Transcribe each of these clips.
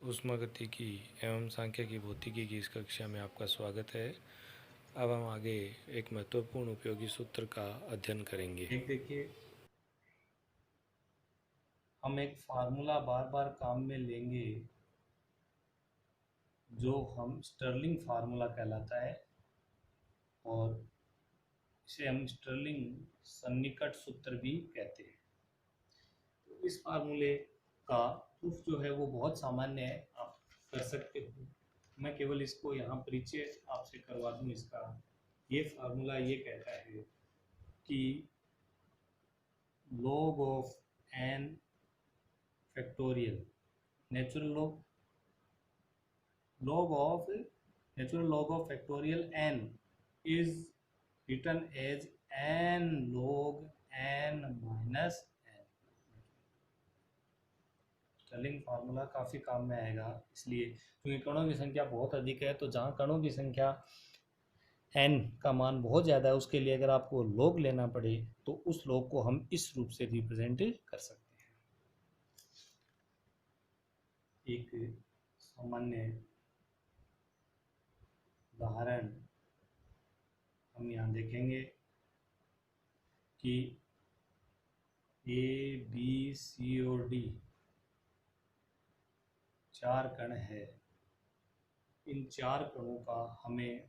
ऊष्मागतिकी एवं सांख्यिकी भौतिकी की इस कक्षा में आपका स्वागत है। अब हम आगे एक महत्वपूर्ण उपयोगी सूत्र का अध्ययन करेंगे। एक देखिए, हम एक फार्मूला बार बार काम में लेंगे जो हम स्टर्लिंग फार्मूला कहलाता है, और इसे हम स्टर्लिंग सन्निकट सूत्र भी कहते हैं। तो इस फार्मूले का प्रूफ जो है वो बहुत सामान्य है, आप कर सकते हो। मैं केवल इसको यहाँ परिचय आपसे करवा दूँ इसका। ये फार्मूला ये कहता है कि log of n factorial natural natural log of factorial n is written as n log n minus n। Stirling formula काफ़ी काम में आएगा, इसलिए क्योंकि कणों की संख्या बहुत अधिक है, तो जहाँ कणों की संख्या n का मान बहुत ज़्यादा है उसके लिए अगर आपको log लेना पड़े तो उस log को हम इस रूप से रिप्रेजेंट कर सकते हैं। एक सामान्य उदाहरण हम यहाँ देखेंगे कि ए बी सी और डी 4 कण है। इन 4 कणों का हमें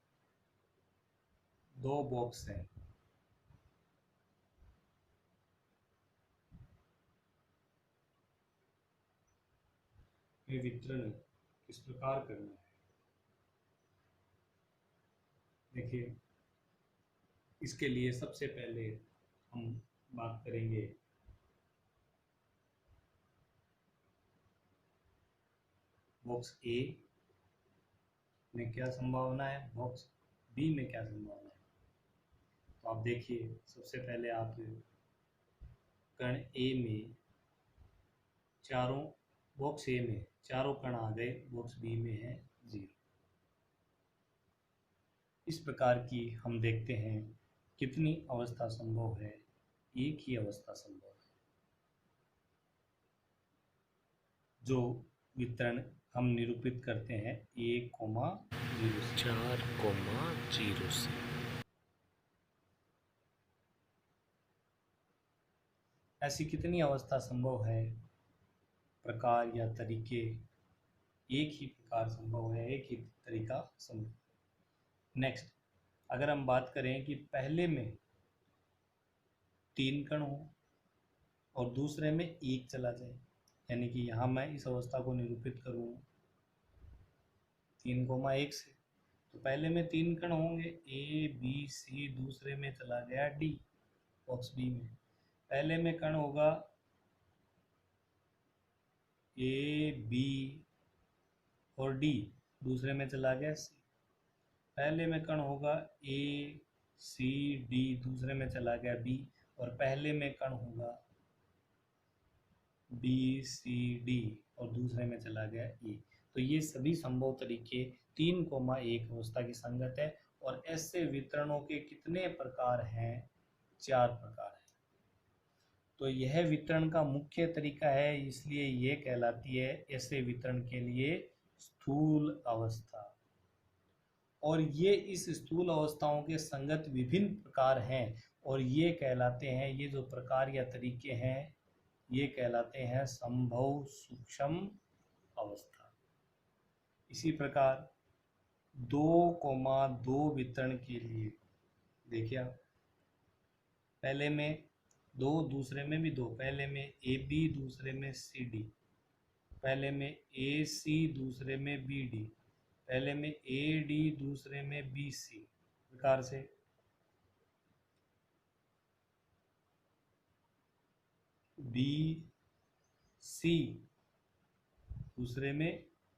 2 बॉक्स हैं। ये वितरण किस प्रकार करना है, देखिए। इसके लिए सबसे पहले हम बात करेंगे बॉक्स ए में क्या संभावना है, बॉक्स बी में क्या संभावना है। तो आप देखिए, सबसे पहले आप कण ए में चारों, बॉक्स ए में चारों कण आ गए, बॉक्स बी में है 0। इस प्रकार की हम देखते हैं कितनी अवस्था संभव है, एक ही अवस्था संभव है। जो वितरण हम निरूपित करते हैं 1,0 से। 4,0 से। ऐसी कितनी अवस्था संभव है, प्रकार या तरीके, एक ही प्रकार संभव है, एक ही तरीका संभव। नेक्स्ट, अगर हम बात करें कि पहले में 3 कण हो और दूसरे में 1 चला जाए, यानी कि यहाँ मैं इस अवस्था को निरूपित करूँ 3,1 से, तो पहले में 3 कण होंगे ए बी सी, दूसरे में चला गया डी बॉक्स बी में। पहले में कण होगा ए बी और डी, दूसरे में चला गया सी। पहले में कण होगा ए सी डी, दूसरे में चला गया बी, और पहले में कण होगा बी सी डी और दूसरे में चला गया ए। तो ये सभी संभव तरीके 3,1 अवस्था की संगत है। और ऐसे वितरणों के कितने प्रकार हैं, 4 प्रकार हैं। तो यह वितरण का मुख्य तरीका है, इसलिए ये कहलाती है ऐसे वितरण के लिए स्थूल अवस्था। और ये इस स्थूल अवस्थाओं के संगत विभिन्न प्रकार हैं, और ये कहलाते हैं, ये जो प्रकार या तरीके हैं ये कहलाते हैं संभव सूक्ष्म अवस्था। इसी प्रकार 2,2 वितरण के लिए देखिए, पहले में 2, दूसरे में भी 2, पहले में ए बी, दूसरे में सी डी, पहले में ए सी, दूसरे में बी डी, पहले में ए डी, दूसरे में बी सी, प्रकार से बी सी, दूसरे में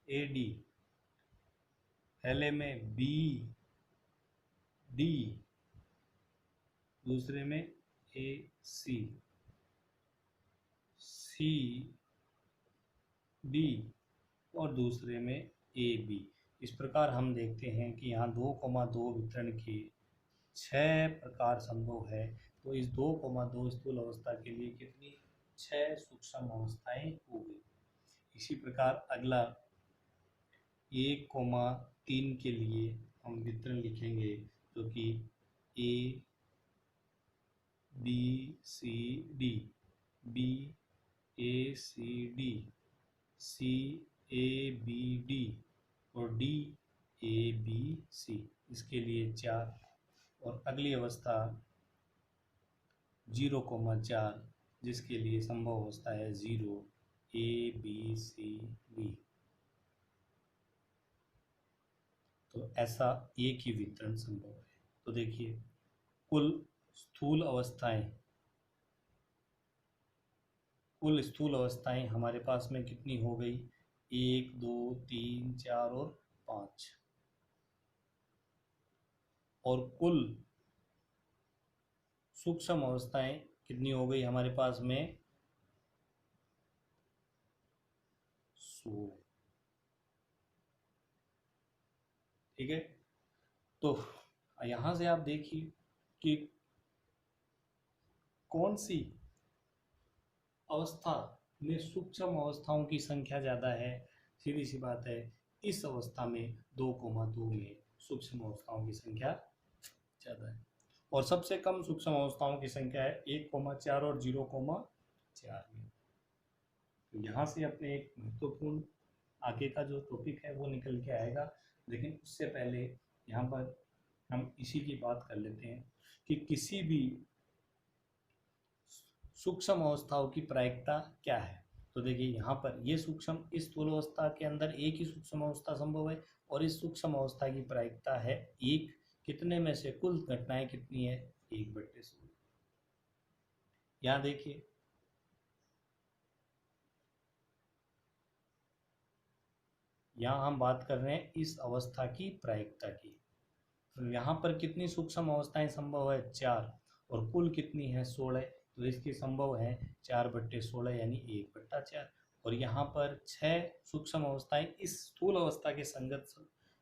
ए डी, पहले में बी डी, दूसरे में ए सी, सी डी और दूसरे में ए बी। इस प्रकार हम देखते हैं कि यहाँ 2,2 वितरण के 6 प्रकार संभव है। तो इस 2,2 स्थूल अवस्था के लिए कितनी, 6 सूक्ष्म अवस्थाएं हो गई। इसी प्रकार अगला 1,3 के लिए हम वितरण लिखेंगे, जो कि A B C D, B A C D, C A B D और डी ए बी सी, इसके लिए 4। और अगली अवस्था 0,4, जिसके लिए संभव अवस्था है 0 ए बी सी डी। तो ऐसा एक ही वितरण संभव है। तो देखिए, कुल स्थूल अवस्थाएं हमारे पास में कितनी हो गई? 1 2 3 4 और 5। और कुल सूक्ष्म अवस्थाएं कितनी हो गई हमारे पास में? 16। ठीक है। तो यहाँ से आप देखिए कि कौन सी अवस्था में सूक्ष्म अवस्थाओं की संख्या ज़्यादा है। सीधी सी बात है, इस अवस्था में 2,2 में सूक्ष्म अवस्थाओं की संख्या ज़्यादा है। और सबसे कम सूक्ष्म अवस्थाओं की संख्या है 1,4 और 0,4 में। तो यहाँ से अपने एक महत्वपूर्ण आगे का जो टॉपिक है वो निकल के आएगा। लेकिन उससे पहले यहाँ पर हम इसी की बात कर लेते हैं कि किसी भी सूक्ष्म अवस्थाओं की प्रायिकता क्या है। तो देखिए, यहाँ पर ये सूक्ष्म, इस स्थूल अवस्था के अंदर एक ही सूक्ष्म अवस्था संभव है और इस सूक्ष्म अवस्था की प्रायिकता है 1। कितने में से कुल घटनाएं कितनी है? 1/16। यहाँ देखिए, यहाँ हम बात कर रहे हैं इस अवस्था की प्रायिकता की। तो यहाँ पर कितनी सूक्ष्म अवस्थाएं संभव है? 4। और कुल कितनी है? 16। तो इसकी संभव है 4/16 यानी 1/4। और यहाँ पर 6 सूक्ष्म अवस्थाएं इस स्थूल अवस्था के संगत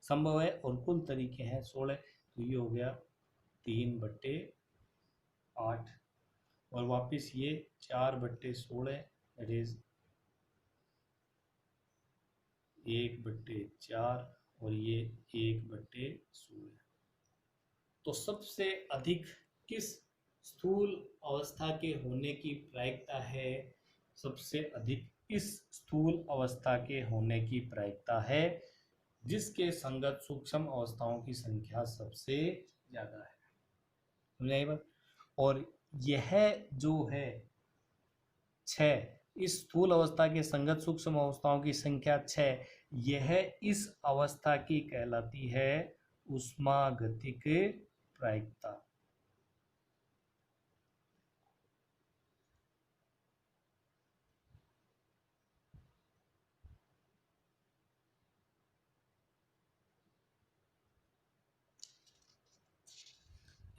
संभव है और कुल तरीके हैं 16। तो ये हो गया 3/8। और वापस ये 4/16 दैट इज 1/4 और ये 1/16। तो सबसे अधिक किस स्थूल अवस्था के होने की प्रायिकता है? सबसे अधिक इस स्थूल अवस्था के होने की प्रायिकता है जिसके संगत सूक्ष्म अवस्थाओं की संख्या सबसे ज्यादा है। समझाइए बात। और यह जो है 6, इस स्थूल अवस्था के संगत सूक्ष्म अवस्थाओं की संख्या 6, यह इस अवस्था की कहलाती है ऊष्मागतिक प्रायिकता।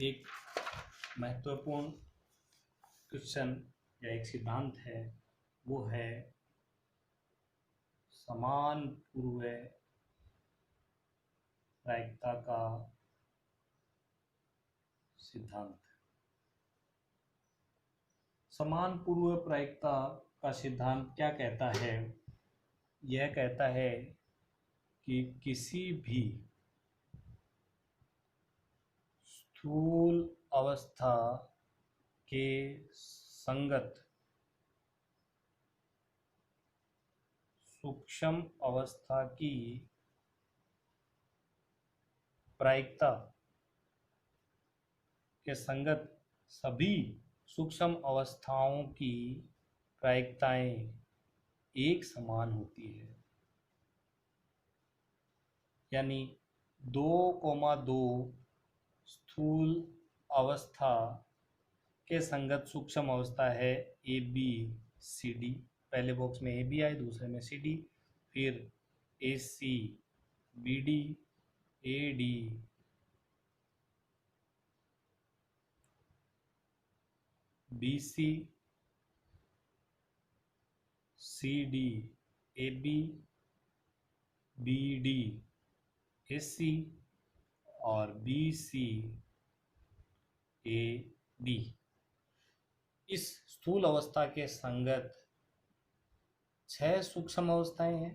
एक महत्वपूर्ण क्वेश्चन या एक सिद्धांत है, वो है समान पूर्व प्रायिकता का सिद्धांत। समान पूर्व प्रायिकता का सिद्धांत क्या कहता है? यह कहता है कि किसी भी स्थूल अवस्था के संगत सूक्ष्म अवस्था की प्रायिकता के संगत सभी सूक्ष्म अवस्थाओं की प्रायिकताएं एक समान होती है। यानी 2,2 स्थूल अवस्था के संगत सूक्ष्म अवस्था है ए बी सी डी। पहले बॉक्स में ए बी आए, दूसरे में सी डी, फिर A C B D A D B C C D A B B D A C और बी सी ए डी। इस स्थूल अवस्था के संगत 6 सूक्ष्म अवस्थाएं हैं।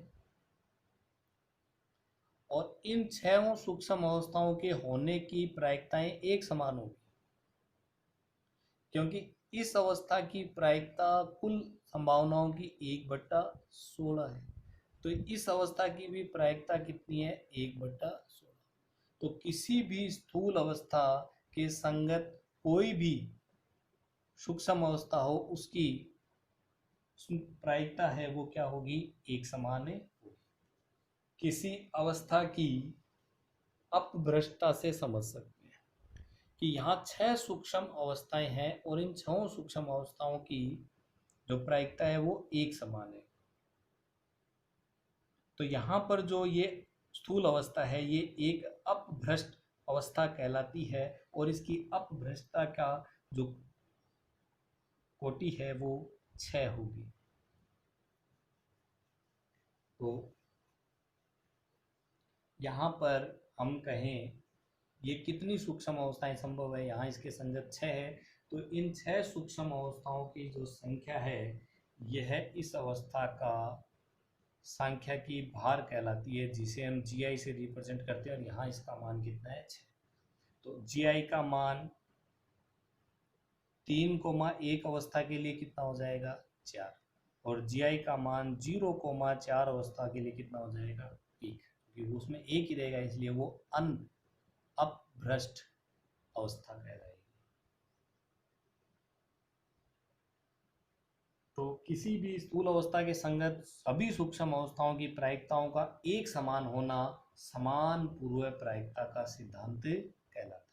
और इन छहों सूक्ष्म अवस्थाओं के होने की प्रायिकताएं एक समान होगी, क्योंकि इस अवस्था की प्रायिकता कुल संभावनाओं की 1/16 है। तो इस अवस्था की भी प्रायिकता कितनी है? 1/16। तो किसी भी स्थूल अवस्था के संगत कोई भी सूक्ष्म अवस्था हो, उसकी प्रायिकता है वो क्या होगी? एक समान है। किसी अवस्था की अपभ्रष्टता से समझ सकते हैं कि यहाँ 6 सूक्ष्म अवस्थाएं हैं और इन 6 सूक्ष्म अवस्थाओं की जो प्रायिकता है वो एक समान है। तो यहाँ पर जो ये स्थूल अवस्था है ये एक अपभ्रष्ट अवस्था कहलाती है और इसकी अपभ्रष्टता का जो कोटि है वो 6 होगी। तो यहाँ पर हम कहें ये कितनी सूक्ष्म अवस्थाएं संभव है? यहाँ इसके संगत 6 है। तो इन 6 सूक्ष्म अवस्थाओं की जो संख्या है यह इस अवस्था का सांख्यिकी भार कहलाती है, जिसे हम GI से रिप्रेजेंट करते हैं। और यहाँ इसका मान कितना है? 6। तो GI का मान 3,1 अवस्था के लिए कितना हो जाएगा? 4। और GI का मान 0,4 अवस्था के लिए कितना हो जाएगा? 1, क्योंकि उसमें एक ही रहेगा, इसलिए वो अपभ्रष्ट अवस्था कहलाएगी। तो किसी भी स्थूल अवस्था के संगत सभी सूक्ष्म अवस्थाओं की प्रायिकताओं का एक समान होना समान पूर्व प्रायिकता का सिद्धांत कहलाता है।